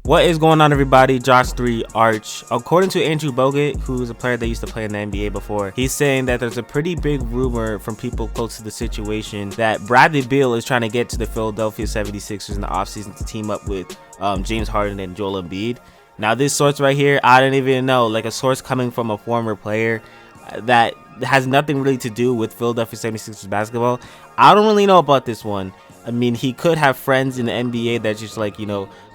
What is going on, everybody? Josh 3 Arch. According to Andrew Bogut, who is a player that used to play in the NBA before, he's saying that there's a pretty big rumor from people close to the situation that Bradley Beal is trying to get to the Philadelphia 76ers in the offseason to team up with James Harden and Joel Embiid. Now, this source right here, I don't even know, like a source coming from a former player that has nothing really to do with Philadelphia 76ers basketball. I don't really know about this one. I mean, he could have friends in the NBA that just like,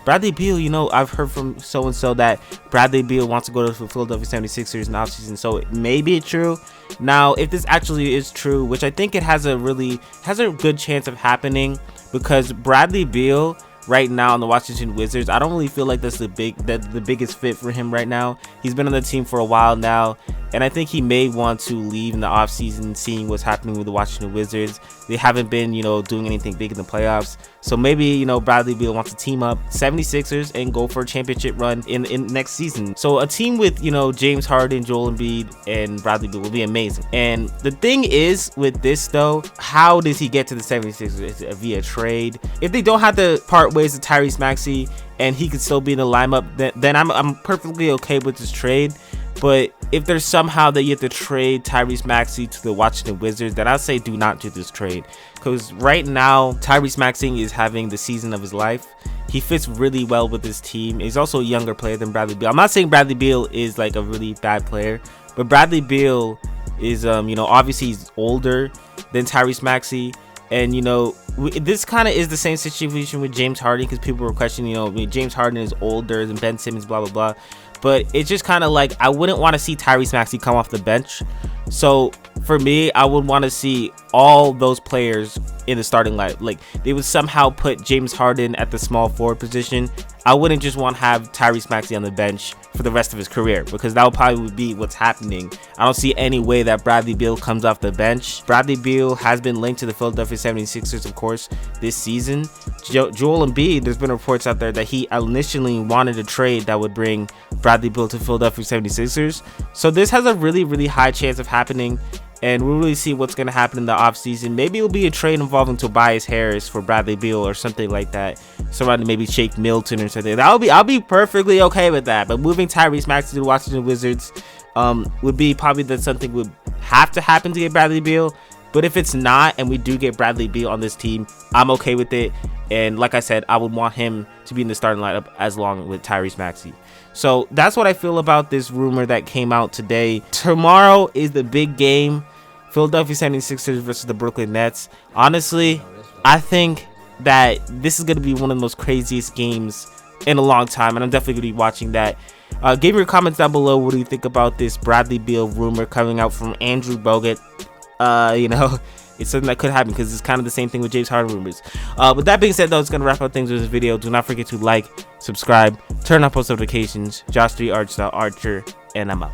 Bradley Beal, I've heard from so-and-so that Bradley Beal wants to go to the Philadelphia 76ers in the offseason, so it may be true. Now, if this actually is true, which I think it has a good chance of happening, because Bradley Beal right now on the Washington Wizards, I don't really feel like that's the biggest fit for him right now. He's been on the team for a while now, and I think he may want to leave in the offseason, seeing what's happening with the Washington Wizards. They haven't been, doing anything big in the playoffs. So maybe, Bradley Beal wants to team up 76ers and go for a championship run in next season. So a team with, James Harden, Joel Embiid, and Bradley Beal will be amazing. And the thing is with this though, how does he get to the 76ers? Is it via trade? If they don't have to part ways with Tyrese Maxey and he could still be in the lineup, then I'm perfectly okay with this trade. But if there's somehow that you have to trade Tyrese Maxey to the Washington Wizards, then I'd say do not do this trade. Because right now, Tyrese Maxey is having the season of his life. He fits really well with this team. He's also a younger player than Bradley Beal. I'm not saying Bradley Beal is like a really bad player, but Bradley Beal is, obviously he's older than Tyrese Maxey. And, this kind of is the same situation with James Harden, because people were questioning, James Harden is older than Ben Simmons, blah, blah, blah. But it's just kind of like, I wouldn't want to see Tyrese Maxey come off the bench. So for me, I would want to see all those players in the starting lineup. Like, they would somehow put James Harden at the small forward position. I wouldn't just want to have Tyrese Maxey on the bench for the rest of his career, because that would probably be what's happening. I don't see any way that Bradley Beal comes off the bench. Bradley Beal has been linked to the Philadelphia 76ers, of course, this season. Joel Embiid, there's been reports out there that he initially wanted a trade that would bring Bradley Beal to Philadelphia 76ers. So this has a really, really high chance of happening. And we'll really see what's going to happen in the offseason. Maybe it'll be a trade involving Tobias Harris for Bradley Beal or something like that. Somebody maybe Shake Milton or something. I'll be perfectly okay with that. But moving Tyrese Maxey to the Washington Wizards would be probably that something would have to happen to get Bradley Beal. But if it's not, and we do get Bradley Beal on this team, I'm okay with it. And like I said, I would want him to be in the starting lineup as long with Tyrese Maxey. So that's what I feel about this rumor that came out today. Tomorrow is the big game. Philadelphia 76ers versus the Brooklyn Nets. Honestly, I think that this is going to be one of the most craziest games in a long time, and I'm definitely going to be watching that. Give me your comments down below. What do you think about this Bradley Beal rumor coming out from Andrew Bogut? It's something that could happen, because it's kind of the same thing with James Harden rumors. With that being said, though, it's going to wrap up things with this video. Do not forget to like, subscribe, turn on post notifications. Josh 3 Arch, and I'm out.